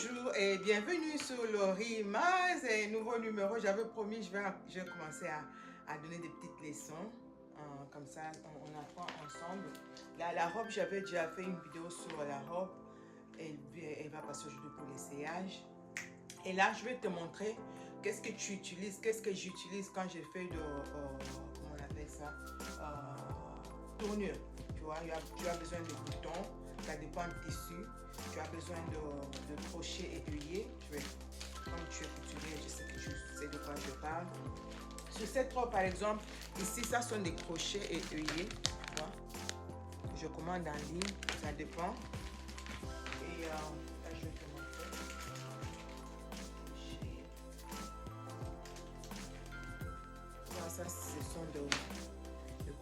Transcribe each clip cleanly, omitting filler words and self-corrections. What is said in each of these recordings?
Bonjour et bienvenue sur Laurie Maz, et nouveau numéro. J'avais promis, je vais commencer à donner des petites leçons. Comme ça, on apprend ensemble. Là, la robe, j'avais déjà fait une vidéo sur la robe. Elle va passer aujourd'hui pour l'essayage. Et là, je vais te montrer qu'est-ce que tu utilises, qu'est-ce que j'utilise quand j'ai fait de, comment on appelle ça, tournure. Tu vois, tu as besoin de boutons, ça dépend du tissu. Tu as besoin de crochets aiguillés. Comme tu es couturier, je sais de quoi je parle. Sur cette robe, par exemple, ici, ça sont des crochets aiguillés. Tu vois, je commande en ligne, ça dépend. Et là, je vais te montrer. Voilà, ça, ce sont de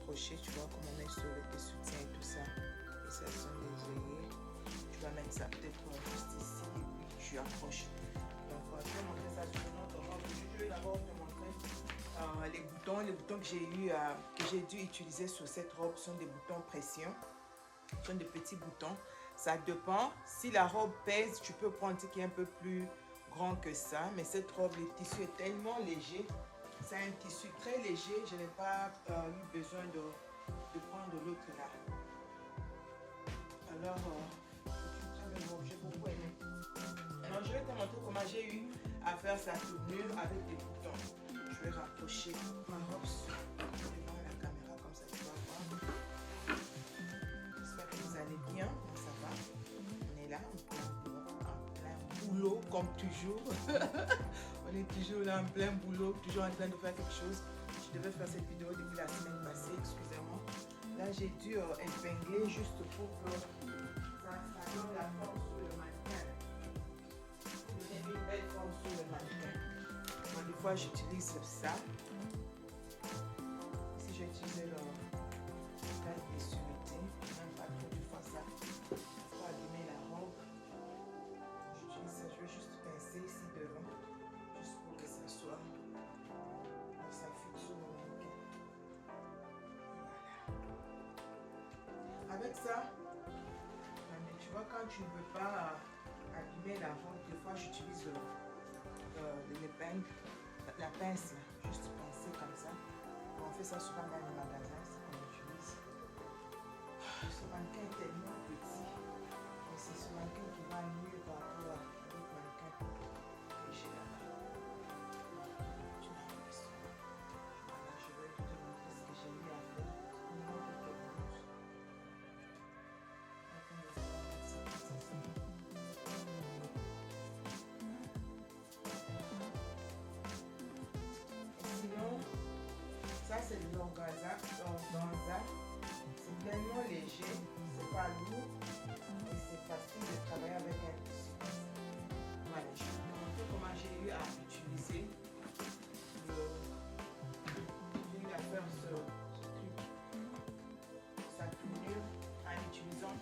crochets, tu vois, comme on met sur les soutiens et tout ça. Et ça sont des œillets. Tu vas mettre ça peut-être juste ici et puis tu accroches. Donc, je vais montrer ça sur notre robe. Je vais d'abord te montrer les boutons. Les boutons que j'ai dû utiliser sur cette robe sont des boutons pression. Ce sont des petits boutons. Ça dépend. Si la robe pèse, tu peux prendre ce qui est un peu plus grand que ça. Mais cette robe, le tissu est tellement léger. C'est un tissu très léger. Je n'ai pas eu besoin de prendre l'autre là. Alors, j'ai beaucoup aimé. Alors, je vais te montrer comment j'ai eu à faire sa tournure avec des boutons. Je vais rapprocher ma robe devant la caméra, comme ça tu vas voir. J'espère que vous allez bien. Ça va. On est là, en plein boulot, comme toujours. On est toujours là en plein boulot, toujours en train de faire quelque chose. Je devais faire cette vidéo depuis la semaine passée, excusez-moi. Là, j'ai dû épingler juste pour que ça donne la forme sur le mannequin. Donner une belle forme sur le mannequin. Moi, des fois, j'utilise ça. Ici, j'ai utilisé le gaz de sûreté. Même pas trop de fois ça. Pour allumer la robe. J'utilise ça. Je vais juste pincer ici devant. Juste pour que ça soit. Ça fixe sur le mannequin. Avec ça, tu vois, quand tu ne veux pas allumer la robe, des fois j'utilise l'épingle, la pince, là, juste pincer comme ça. On fait ça souvent dans les magasins, c'est qu'on utilise. Ce mannequin est tellement petit, mais c'est ce mannequin qui va mieux par rapport à l'autre mannequin que j'ai là-bas. Voilà, je vais te montrer ce que j'ai eu à faire. Sinon, ça c'est de l'organza. C'est tellement léger, c'est pas lourd et c'est facile de travailler avec un tissu. Voilà, je vais vous montrer comment j'ai eu à utiliser j'ai eu à faire ce truc, sa tournure en utilisant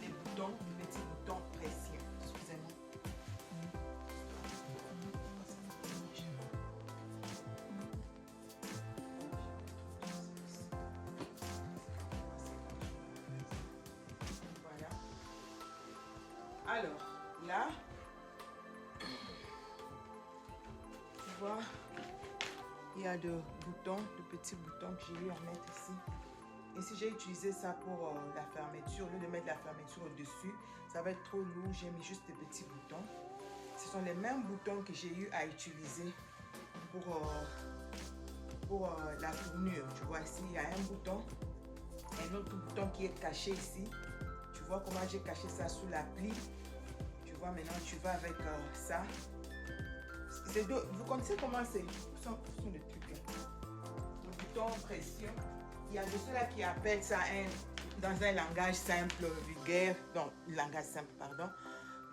les boutons, les petits boutons pression. Excusez-moi. Voilà. Alors, là, tu vois, il y a de boutons, de petits boutons que j'ai eu à mettre ici. Ici, j'ai utilisé ça pour la fermeture. Au lieu de mettre la fermeture au-dessus, ça va être trop lourd. J'ai mis juste des petits boutons. Ce sont les mêmes boutons que j'ai eu à utiliser pour la tournure. Tu vois, ici, il y a un bouton, un autre bouton qui est caché ici. Tu vois comment j'ai caché ça sous la pli. Tu vois, maintenant, tu vas avec ça. Vous connaissez comment c'est? Ce sont des trucs. Le bouton pression. Il y a de ceux-là qui appellent ça dans un langage simple, vulgaire, donc langage simple, pardon,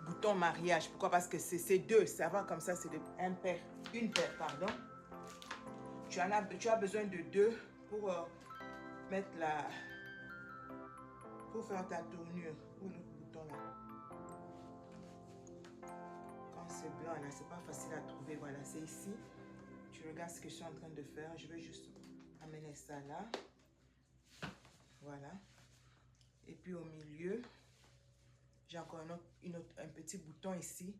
bouton mariage. Pourquoi? Parce que c'est deux, ça va comme ça, c'est une paire, pardon. Tu as besoin de deux pour mettre pour faire ta tournure. Où est l'autre bouton là? Quand c'est blanc là, c'est pas facile à trouver. Voilà, c'est ici. Tu regardes ce que je suis en train de faire. Je vais juste amener ça là. Voilà. Et puis au milieu, J'ai encore un petit bouton ici.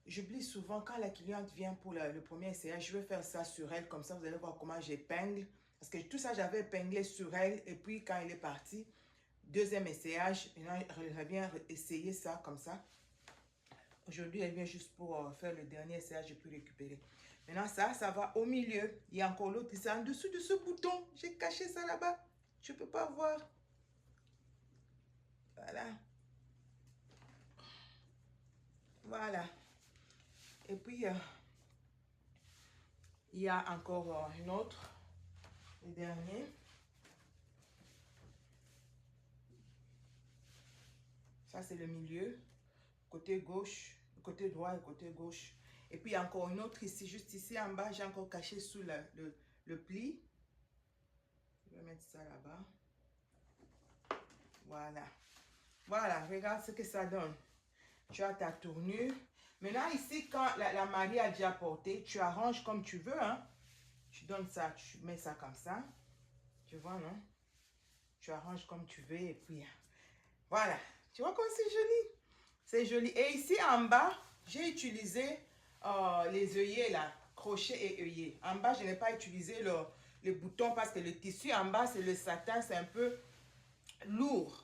J'oublie souvent quand la cliente vient pour le premier essayage, je vais faire ça sur elle. Comme ça, vous allez voir comment j'épingle. Parce que tout ça, j'avais épinglé sur elle. Et puis, quand elle est partie, deuxième essayage, elle revient essayer ça comme ça. Aujourd'hui, elle vient juste pour faire le dernier essayage et puis récupérer. Maintenant, ça va au milieu. Il y a encore l'autre ici en dessous de ce bouton. J'ai caché ça là-bas. Je ne peux pas voir. Voilà. Voilà. Et puis, il y a encore une autre. Le dernier. Ça, c'est le milieu. Côté gauche, côté droit et côté gauche. Et puis, il y a encore une autre ici, juste ici en bas. J'ai encore caché sous le pli. Je vais mettre ça là-bas. Voilà. Voilà, regarde ce que ça donne. Tu as ta tournure. Maintenant, ici, quand la mariée a déjà porté, tu arranges comme tu veux. Hein? Tu donnes ça, tu mets ça comme ça. Tu vois, non? Tu arranges comme tu veux et puis, voilà. Tu vois comme c'est joli? C'est joli. Et ici, en bas, j'ai utilisé les œillets là, crochet et œillet. En bas, je n'ai pas utilisé le bouton parce que le tissu en bas, c'est le satin, c'est un peu lourd.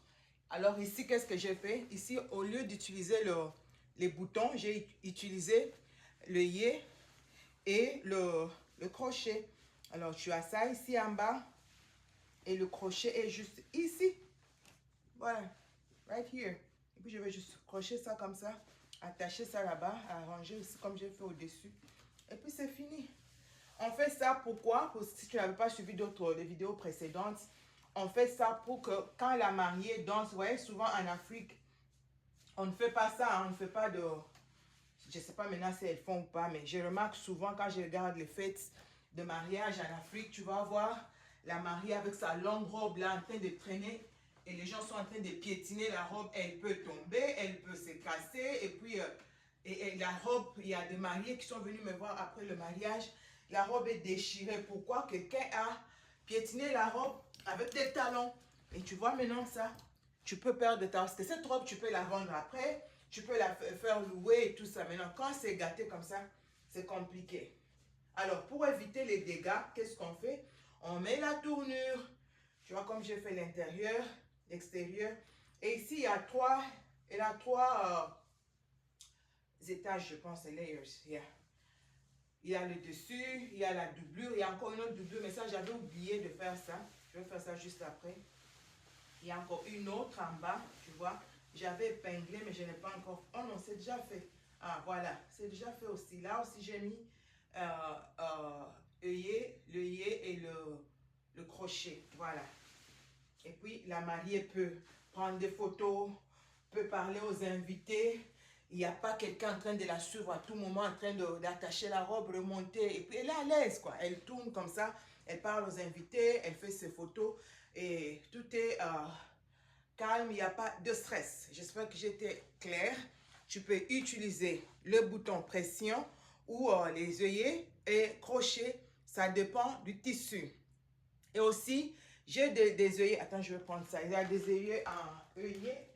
Alors ici, qu'est-ce que j'ai fait? Ici, au lieu d'utiliser les boutons, j'ai utilisé l'œillet et le crochet. Alors, tu as ça ici en bas et le crochet est juste ici. Voilà, right here. Et puis, je vais juste crocher ça comme ça, attacher ça là-bas, arranger aussi comme j'ai fait au-dessus. Et puis, c'est fini. On fait ça pourquoi? Parce que si tu n'avais pas suivi d'autres vidéos précédentes, on fait ça pour que quand la mariée danse, vous voyez, souvent en Afrique, on ne fait pas ça, hein, on ne fait pas de... Je ne sais pas maintenant si elles font ou pas, mais je remarque souvent quand je regarde les fêtes de mariage en Afrique, tu vas voir la mariée avec sa longue robe là en train de traîner et les gens sont en train de piétiner la robe. Elle peut tomber, elle peut se casser et puis et la robe, il y a des mariés qui sont venus me voir après le mariage, la robe est déchirée. Pourquoi? Quelqu'un a piétiné la robe avec des talons. Et tu vois maintenant ça, tu peux perdre de temps parce que cette robe, tu peux la vendre après. Tu peux la faire louer et tout ça. Maintenant, quand c'est gâté comme ça, c'est compliqué. Alors, pour éviter les dégâts, qu'est-ce qu'on fait? On met la tournure. Tu vois, comme j'ai fait l'intérieur, l'extérieur. Et ici, il y a trois étages, je pense, layers. Yeah. Il y a le dessus, il y a la doublure, il y a encore une autre doublure, mais ça, j'avais oublié de faire ça. Je vais faire ça juste après. Il y a encore une autre en bas, tu vois. J'avais épinglé, mais je n'ai pas encore... Oh non, c'est déjà fait. Ah, voilà, c'est déjà fait aussi. Là aussi, j'ai mis l'œillet et le crochet. Voilà. Et puis, la mariée peut prendre des photos, peut parler aux invités. Il n'y a pas quelqu'un en train de la suivre à tout moment, en train d'attacher la robe, remonter. Et puis, elle est à l'aise, quoi. Elle tourne comme ça, elle parle aux invités, elle fait ses photos. Et tout est calme, il n'y a pas de stress. J'espère que j'étais claire. Tu peux utiliser le bouton pression ou les œillets et crochet. Ça dépend du tissu. Et aussi, j'ai des œillets. Attends, je vais prendre ça. Il y a des œillets en œillet.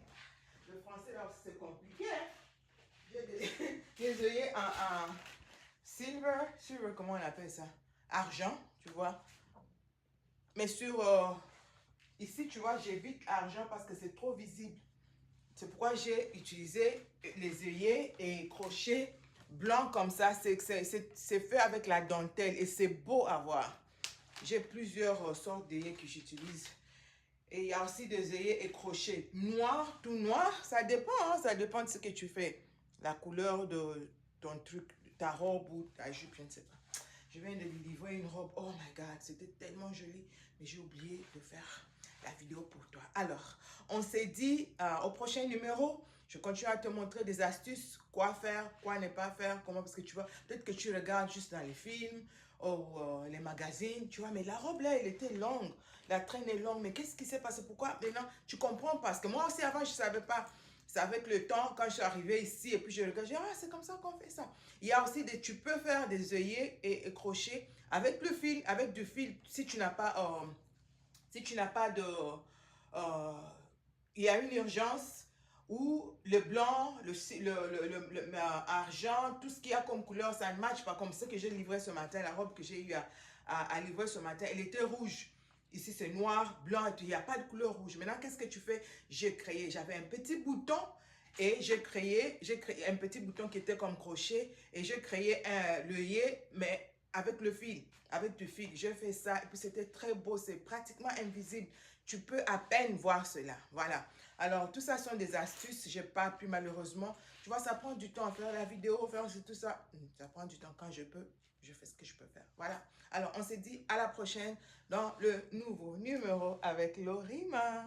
Le français, là, c'est compliqué. Hein? J'ai des œillets en silver. Silver, comment on appelle ça? Argent, tu vois. Mais sur... ici, tu vois, j'évite argent parce que c'est trop visible. C'est pourquoi j'ai utilisé les œillets et crochets blancs comme ça. C'est fait avec la dentelle et c'est beau à voir. J'ai plusieurs sortes d'œillets que j'utilise. Et il y a aussi des œillets et crochets noirs, tout noir. Ça dépend, hein, ça dépend de ce que tu fais. La couleur de ton truc, ta robe ou ta jupe, je ne sais pas. Je viens de lui livrer une robe. Oh my God, c'était tellement joli. Mais j'ai oublié de faire la vidéo pour toi. Alors, on s'est dit au prochain numéro, je continue à te montrer des astuces, quoi faire, quoi ne pas faire, comment, parce que tu vois, peut-être que tu regardes juste dans les films ou les magazines, tu vois, mais la robe là, elle était longue, la traîne est longue, mais qu'est-ce qui s'est passé, pourquoi maintenant, tu comprends, parce que moi aussi avant, je ne savais pas. C'est avec le temps, quand je suis arrivée ici, et puis je regarde, je dis, ah, c'est comme ça qu'on fait ça. Il y a aussi tu peux faire des œillets et crochets avec le fil, avec du fil, si tu n'as pas de... il y a une urgence où le blanc, argent, tout ce qu'il y a comme couleur, ça ne matche pas. Comme ce que j'ai livré ce matin, la robe que j'ai eu à livrer ce matin, elle était rouge. Ici, c'est noir, blanc, et tout. Il n'y a pas de couleur rouge. Maintenant, qu'est-ce que tu fais? J'ai créé, j'avais un petit bouton et j'ai créé un petit bouton qui était comme crochet et j'ai créé l'œillet, mais avec le fil, avec du fil. J'ai fait ça et puis c'était très beau, c'est pratiquement invisible. Tu peux à peine voir cela. Voilà. Alors, tout ça sont des astuces. Je n'ai pas pu malheureusement. Tu vois, ça prend du temps à faire la vidéo, faire tout ça. Ça prend du temps. Quand je peux, je fais ce que je peux faire. Voilà. Alors, on se dit à la prochaine dans le nouveau numéro avec Lorima.